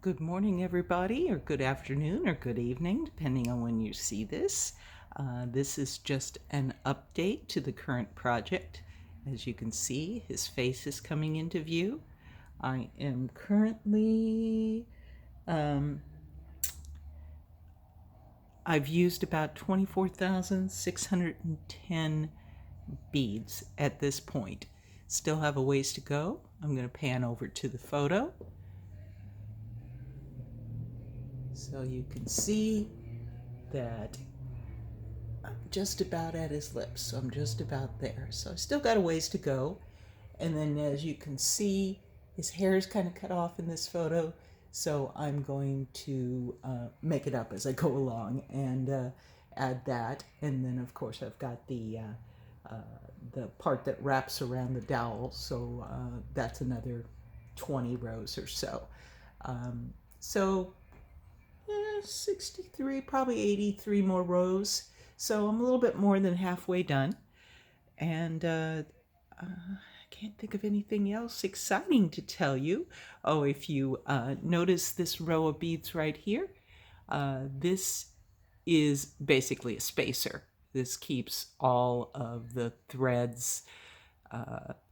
Good morning, everybody, or good afternoon, or good evening, depending on when you see this. This is just an update to the current project. As you can see, his face is coming into view. I am currently, I've used about 24,610 beads at this point. Still have a ways to go. I'm going to pan over to the photo so you can see that I'm just about at his lips, so I'm just about there. So I still got a ways to go. And then as you can see, his hair is kind of cut off in this photo, so I'm going to make it up as I go along and add that. And then of course I've got the part that wraps around the dowel, so that's another 20 rows or so. So 63, probably 83 more rows. So I'm a little bit more than halfway done. And I can't think of anything else exciting to tell you. Oh, if you notice this row of beads right here, this is basically a spacer. This keeps all of the threads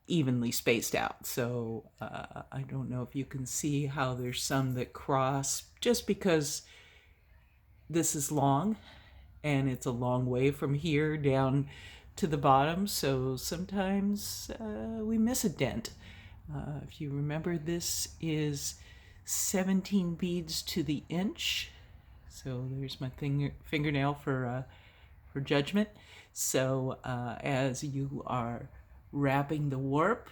evenly spaced out. So I don't know if you can see how there's some that cross just because this is long and it's a long way from here down to the bottom, so sometimes we miss a dent. If you remember, this is 17 beads to the inch, so there's my fingernail for judgment. So as you are wrapping the warp,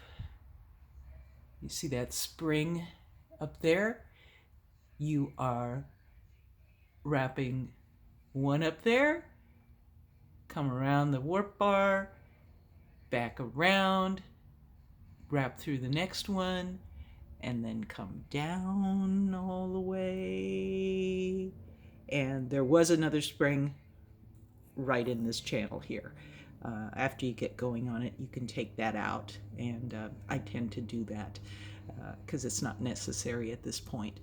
you see that spring up there, you are wrapping one up there, come around the warp bar, back around, wrap through the next one, and then come down all the way. And there was another spring right in this channel here. After you get going on it, you can take that out, and I tend to do that because it's not necessary at this point.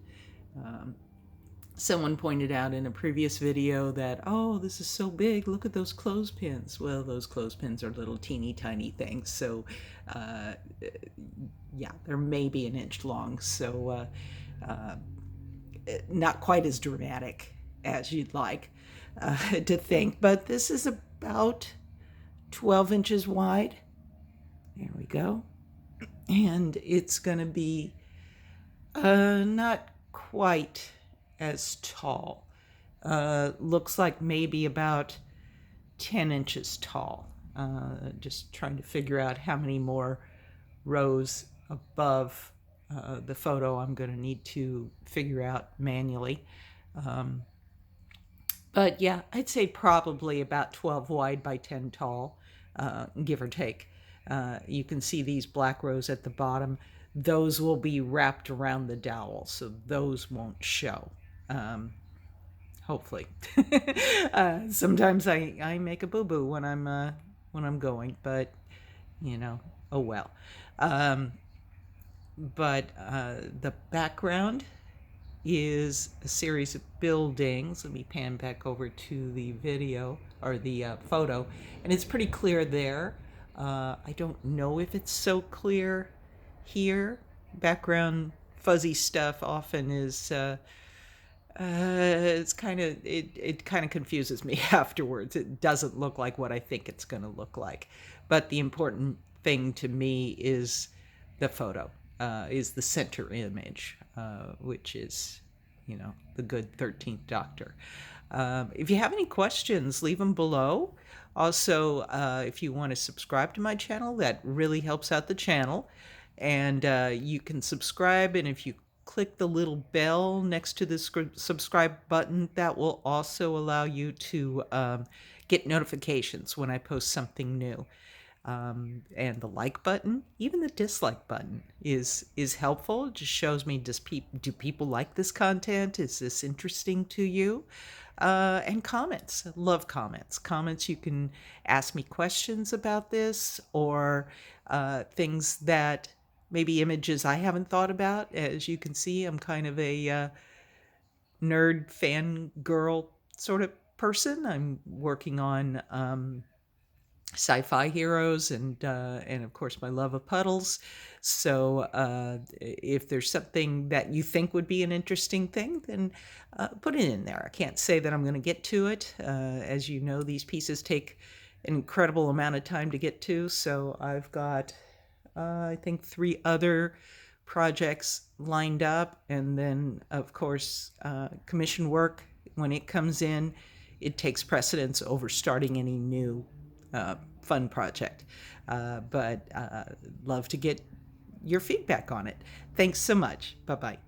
Someone pointed out in a previous video that, oh, this is so big, look at those clothespins. Well, those clothespins are little teeny tiny things, so yeah, they're maybe an inch long, so not quite as dramatic as you'd like to think, but this is about 12 inches wide. There we go. And it's going to be not quite as tall. Looks like maybe about 10 inches tall. Just trying to figure out how many more rows above the photo I'm going to need to figure out manually. But yeah, I'd say probably about 12 wide by 10 tall, give or take. You can see these black rows at the bottom. Those will be wrapped around the dowel, so those won't show. Hopefully. Sometimes I make a boo-boo when I'm going, but you know, oh well. But the background is a series of buildings. Let me pan back over to the video or the photo, and it's pretty clear there. I don't know if it's so clear here. Background fuzzy stuff often is it's kind of it kind of confuses me afterwards. It doesn't look like what I think it's going to look like. But the important thing to me is the photo, is the center image, which is, you know, the good 13th Doctor. If you have any questions, leave them below. Also, if you want to subscribe to my channel, that really helps out the channel. And you can subscribe, and if you click the little bell next to the subscribe button, that will also allow you to get notifications when I post something new. And the like button, even the dislike button is helpful. It just shows me, do people like this content? Is this interesting to you? And comments. I love comments. Comments, you can ask me questions about this or things that maybe images I haven't thought about. As you can see, I'm kind of a nerd fan girl sort of person. I'm working on sci-fi heroes and of course my love of puddles. So if there's something that you think would be an interesting thing, then put it in there. I can't say that I'm going to get to it. As you know, these pieces take an incredible amount of time to get to. So I've got I think 3 other projects lined up, and then of course commission work, when it comes in, it takes precedence over starting any new fun project. But love to get your feedback on it. Thanks so much. Bye bye.